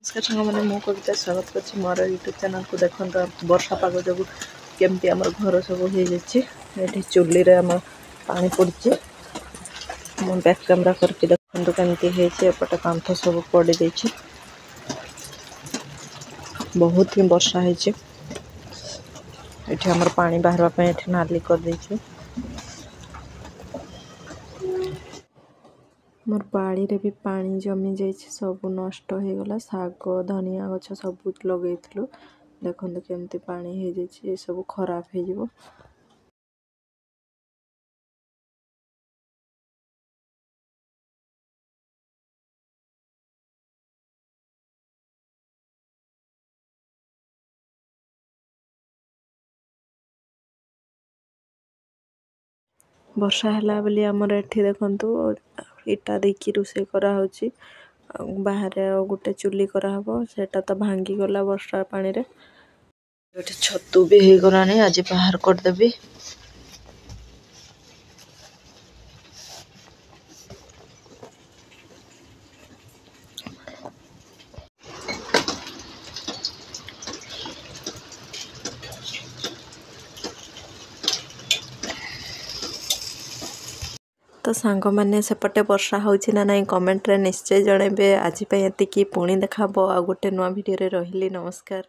नमस्कार सांग मैंने मु कविता स्वागत कर मोर यूट्यूब चैनल को देखो वर्षा पाग जो केमती आम घर सब हो जाए चुली रे आम पानी पड़ी मु बैक कैमरा करके देखो केमती एपटे कांथ सब पड़ बहुत ही वर्षा है आमर पानी बाहर नाली कर देछु मोर बाड़ी रे भी पानी जमी जाइए सब नष्ट हो गला शाग धनिया गछ सब लगे देखो केमती पानी हो जाइए सब खराब हो वर्षा है बोली आमर एठी देखंतु इटा देकी रोषे करा होची बाहर गोटे चुली कराहब सेटा तो भांगी गला वर्षा पानी रे छतु भी हो गलानी आज बाहर करदेवी तो सांग मैंने सेपटे वर्षा होची ना नहीं कमेंट रे निश्चय जनइबे आज एतिकी पुणी देखा आ गोटे नुआ वीडियो रे रहिली नमस्कार।